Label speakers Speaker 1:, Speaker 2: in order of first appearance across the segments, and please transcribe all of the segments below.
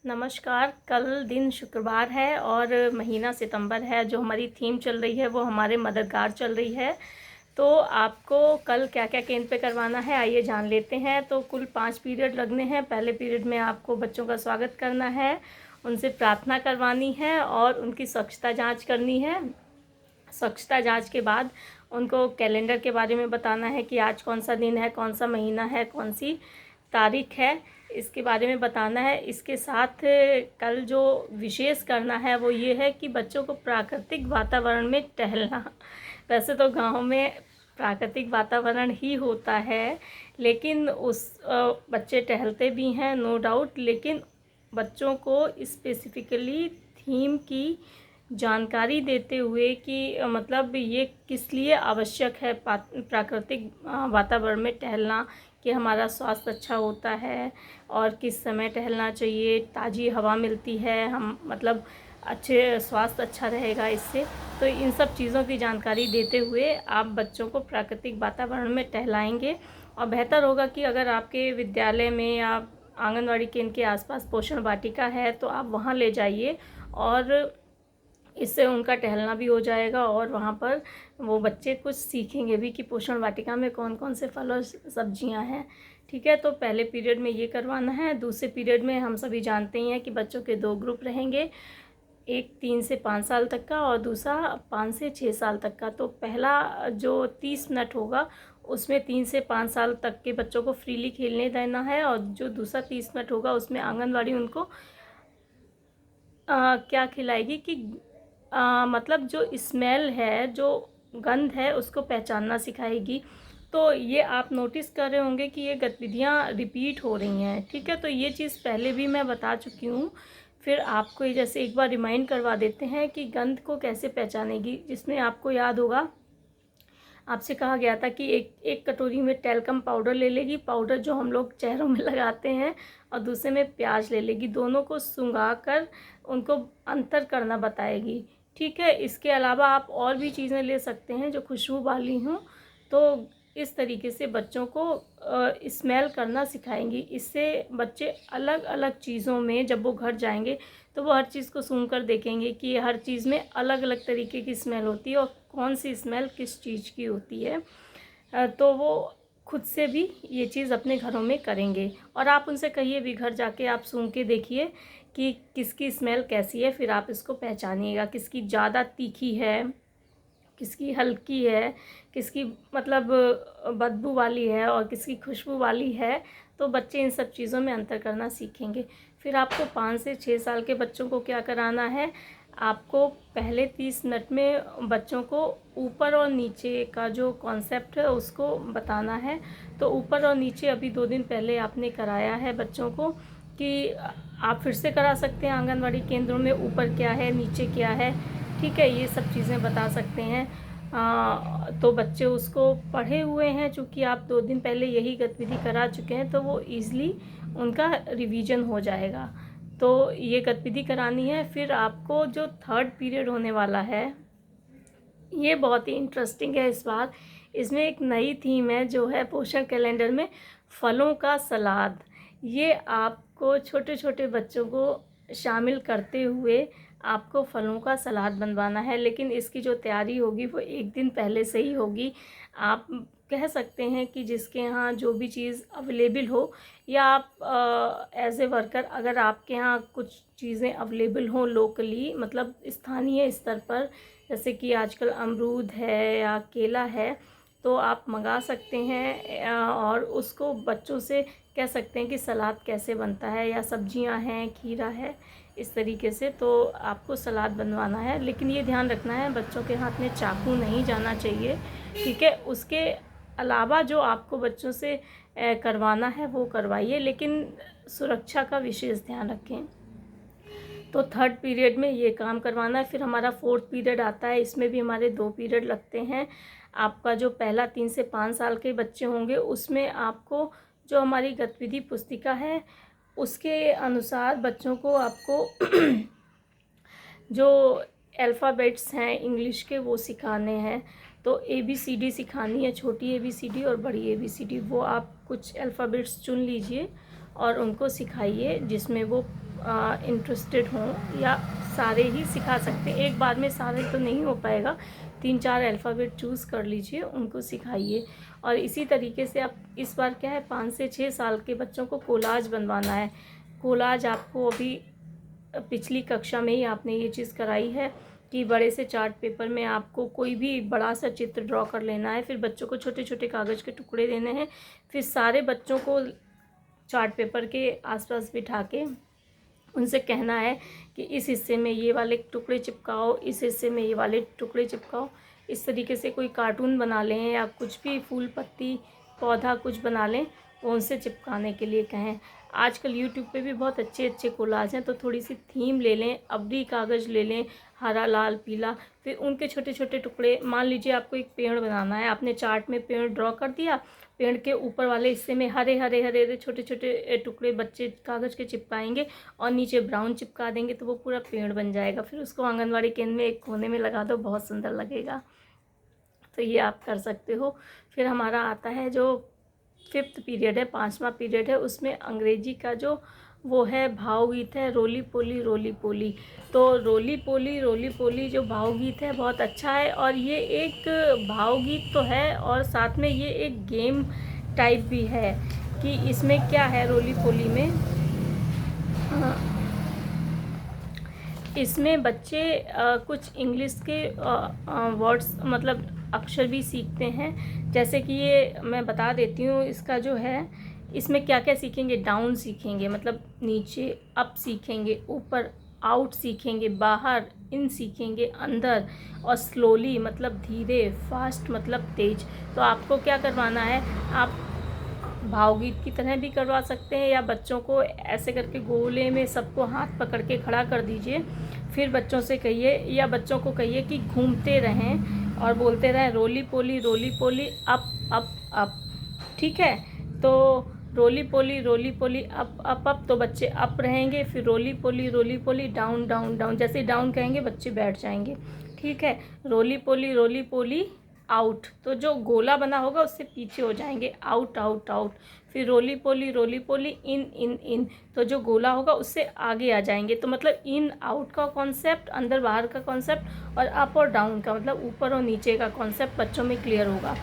Speaker 1: नमस्कार। कल दिन शुक्रवार है और महीना सितंबर है। जो हमारी थीम चल रही है वो हमारे मददगार चल रही है। तो आपको कल क्या क्या केंद्र पे करवाना है, आइए जान लेते हैं। तो कुल 5 पीरियड लगने हैं। पहले पीरियड में आपको बच्चों का स्वागत करना है, उनसे प्रार्थना करवानी है और उनकी स्वच्छता जाँच करनी है। स्वच्छता जाँच के बाद उनको कैलेंडर के बारे में बताना है कि आज कौन सा दिन है, कौन सा महीना है, कौन सी तारीख है, इसके बारे में बताना है। इसके साथ कल जो विशेष करना है वो ये है कि बच्चों को प्राकृतिक वातावरण में टहलना। वैसे तो गांव में प्राकृतिक वातावरण ही होता है, लेकिन बच्चे टहलते भी हैं नो डाउट, लेकिन बच्चों को स्पेसिफिकली थीम की जानकारी देते हुए कि मतलब ये किस लिए आवश्यक है प्राकृतिक वातावरण में टहलना, कि हमारा स्वास्थ्य अच्छा होता है और किस समय टहलना चाहिए, ताज़ी हवा मिलती है, हम मतलब अच्छे स्वास्थ्य अच्छा रहेगा इससे। तो इन सब चीज़ों की जानकारी देते हुए आप बच्चों को प्राकृतिक वातावरण में टहलाएंगे। और बेहतर होगा कि अगर आपके विद्यालय में या आंगनवाड़ी केंद्र के आसपास पोषण वाटिका है तो आप वहाँ ले जाइए, और इससे उनका टहलना भी हो जाएगा और वहाँ पर वो बच्चे कुछ सीखेंगे भी कि पोषण वाटिका में कौन कौन से फल और सब्जियाँ हैं। ठीक है, तो पहले पीरियड में ये करवाना है। दूसरे पीरियड में हम सभी जानते ही हैं कि बच्चों के 2 ग्रुप रहेंगे, एक 3 से 5 साल तक का और दूसरा 5 से 6 साल तक का। तो पहला जो 30 मिनट होगा उसमें 3 से 5 साल तक के बच्चों को फ्रीली खेलने देना है, और जो दूसरा 30 मिनट होगा उसमें आंगनवाड़ी उनको क्या खिलाएगी कि मतलब जो स्मेल है, जो गंध है, उसको पहचानना सिखाएगी। तो ये आप नोटिस कर रहे होंगे कि ये गतिविधियाँ रिपीट हो रही हैं। ठीक है, तो ये चीज़ पहले भी मैं बता चुकी हूँ, फिर आपको ये जैसे एक बार रिमाइंड करवा देते हैं कि गंध को कैसे पहचानेगी। जिसमें आपको याद होगा, आपसे कहा गया था कि एक कटोरी में टैल्कम पाउडर ले लेगी, पाउडर जो हम लोग चेहरों में लगाते हैं, और दूसरे में प्याज ले लेगी। दोनों को सुंघा कर उनको अंतर करना बताएगी। ठीक है, इसके अलावा आप और भी चीज़ें ले सकते हैं जो खुशबू वाली हों। तो इस तरीके से बच्चों को स्मेल करना सिखाएंगी। इससे बच्चे अलग अलग चीज़ों में जब वो घर जाएंगे तो वो हर चीज़ को सूंघ कर देखेंगे कि हर चीज़ में अलग अलग तरीके की स्मेल होती है और कौन सी स्मेल किस चीज़ की होती है। तो वो खुद से भी ये चीज़ अपने घरों में करेंगे। और आप उनसे कहिए भी, घर जाके आप सूंघ के देखिए कि किसकी स्मेल कैसी है, फिर आप इसको पहचानिएगा किसकी ज़्यादा तीखी है, किसकी हल्की है, किसकी मतलब बदबू वाली है और किसकी खुशबू वाली है। तो बच्चे इन सब चीज़ों में अंतर करना सीखेंगे। फिर आपको 5 से 6 साल के बच्चों को क्या कराना है, आपको पहले 30 मिनट में बच्चों को ऊपर और नीचे का जो कॉन्सेप्ट है उसको बताना है। तो ऊपर और नीचे अभी 2 दिन पहले आपने कराया है बच्चों को, कि आप फिर से करा सकते हैं आंगनवाड़ी केंद्रों में, ऊपर क्या है नीचे क्या है। ठीक है, ये सब चीज़ें बता सकते हैं। तो बच्चे उसको पढ़े हुए हैं, चूँकि आप 2 दिन पहले यही गतिविधि करा चुके हैं, तो वो ईज़िली उनका रिवीजन हो जाएगा। तो ये गतिविधि करानी है। फिर आपको जो 3rd पीरियड होने वाला है, ये बहुत ही इंटरेस्टिंग है इस बार। इसमें एक नई थीम है जो है पोषण कैलेंडर में फलों का सलाद। ये आपको छोटे छोटे बच्चों को शामिल करते हुए आपको फलों का सलाद बनवाना है, लेकिन इसकी जो तैयारी होगी वो 1 दिन पहले से ही होगी। आप कह सकते हैं कि जिसके यहाँ जो भी चीज़ अवेलेबल हो, या आप एज ए वर्कर अगर आपके यहाँ कुछ चीज़ें अवेलेबल हों लोकली, मतलब स्थानीय स्तर पर, जैसे कि आजकल अमरूद है या केला है, तो आप मंगा सकते हैं और उसको बच्चों से कह सकते हैं कि सलाद कैसे बनता है, या सब्जियां हैं, खीरा है, इस तरीके से। तो आपको सलाद बनवाना है, लेकिन ये ध्यान रखना है बच्चों के हाथ में चाकू नहीं जाना चाहिए। ठीक है, उसके अलावा जो आपको बच्चों से करवाना है वो करवाइए, लेकिन सुरक्षा का विशेष ध्यान रखें। तो 3rd पीरियड में ये काम करवाना है। फिर हमारा 4th पीरियड आता है, इसमें भी हमारे 2 पीरियड लगते हैं। आपका जो पहला 3 से 5 साल के बच्चे होंगे उसमें आपको जो हमारी गतिविधि पुस्तिका है उसके अनुसार बच्चों को आपको जो अल्फ़ाबेट्स हैं इंग्लिश के वो सिखाने हैं। तो ABCD सिखानी है, छोटी ABCD और बड़ी ABCD। वो आप कुछ अल्फ़ाबेट्स चुन लीजिए और उनको सिखाइए, जिसमें वो इंटरेस्टेड हों या सारे ही सिखा सकते हैं। एक बार में सारे तो नहीं हो पाएगा, 3-4 अल्फ़ाबेट चूज़ कर लीजिए, उनको सिखाइए। और इसी तरीके से आप इस बार क्या है, 5 से 6 साल के बच्चों को कोलाज बनवाना है। कोलाज आपको अभी पिछली कक्षा में ही आपने ये चीज़ कराई है कि बड़े से चार्ट पेपर में आपको कोई भी बड़ा सा चित्र ड्रॉ कर लेना है, फिर बच्चों को छोटे छोटे कागज़ के टुकड़े देने हैं, फिर सारे बच्चों को चार्ट पेपर के आसपास बिठा के उनसे कहना है कि इस हिस्से में ये वाले टुकड़े चिपकाओ, इस हिस्से में ये वाले टुकड़े चिपकाओ। इस तरीके से कोई कार्टून बना लें या कुछ भी फूल पत्ती पौधा कुछ बना लें, वो उनसे चिपकाने के लिए कहें। आजकल यूट्यूब पे भी बहुत अच्छे अच्छे कोलाज हैं, तो थोड़ी सी थीम ले लें, अबरी कागज़ ले लें, हरा लाल पीला, फिर उनके छोटे छोटे टुकड़े। मान लीजिए आपको एक पेड़ बनाना है, आपने चार्ट में पेड़ ड्रॉ कर दिया, पेड़ के ऊपर वाले हिस्से में हरे हरे हरे हरे छोटे छोटे टुकड़े बच्चे कागज़ के चिपकाएंगे और नीचे ब्राउन चिपका देंगे, तो वो पूरा पेड़ बन जाएगा। फिर उसको आंगनवाड़ी केंद्र में एक कोने में लगा दो, बहुत सुंदर लगेगा। तो ये आप कर सकते हो। फिर हमारा आता है जो 5th पीरियड है, 5वां पीरियड है, उसमें अंग्रेजी का जो वो है भावगीत है, रोली पोली रोली पोली। तो रोली पोली जो भावगीत है बहुत अच्छा है, और ये एक भावगीत तो है और साथ में ये एक गेम टाइप भी है कि इसमें क्या है, रोली पोली में इसमें बच्चे कुछ इंग्लिश के वर्ड्स मतलब अक्षर भी सीखते हैं। जैसे कि ये मैं बता देती हूँ, इसका जो है इसमें क्या क्या सीखेंगे, डाउन सीखेंगे मतलब नीचे, अप सीखेंगे, ऊपर आउट सीखेंगे, बाहर इन सीखेंगे, अंदर, और स्लोली मतलब धीरे, फास्ट मतलब तेज। तो आपको क्या करवाना है, आप भावगीत की तरह भी करवा सकते हैं, या बच्चों को ऐसे करके गोले में सबको हाथ पकड़ के खड़ा कर दीजिए, फिर बच्चों से कहिए या बच्चों को कहिए कि घूमते रहें और बोलते रहें रोली पोली अप अप अप। ठीक है, तो रोली पोली अप, तो बच्चे अप रहेंगे, फिर रोली पोली डाउन डाउन डाउन, जैसे डाउन कहेंगे बच्चे बैठ जाएंगे। ठीक है, रोली पोली आउट, तो जो गोला बना होगा उससे पीछे हो जाएंगे, आउट आउट आउट। फिर रोली पोली इन इन इन, तो जो गोला होगा उससे आगे आ जाएंगे। तो मतलब इन आउट का कॉन्सेप्ट, अंदर बाहर का कॉन्सेप्ट, और अप और डाउन का मतलब ऊपर और नीचे का कॉन्सेप्ट बच्चों में क्लियर होगा।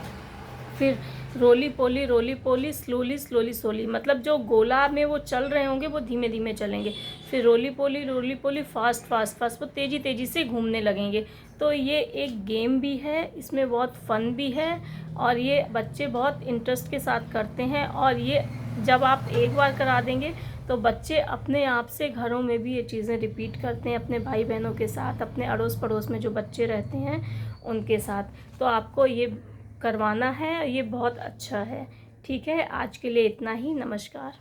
Speaker 1: फिर रोली पोली स्लोली, मतलब जो गोला में वो चल रहे होंगे वो धीमे धीमे चलेंगे। फिर रोली पोली फास्ट, वो तेज़ी तेज़ी से घूमने लगेंगे। तो ये एक गेम भी है, इसमें बहुत फ़न भी है, और ये बच्चे बहुत इंटरेस्ट के साथ करते हैं। और ये जब आप एक बार करा देंगे तो बच्चे अपने आप से घरों में भी ये चीज़ें रिपीट करते हैं, अपने भाई बहनों के साथ, अपने अड़ोस पड़ोस में जो बच्चे रहते हैं उनके साथ। तो आपको ये करवाना है, ये बहुत अच्छा है। ठीक है, आज के लिए इतना ही, नमस्कार।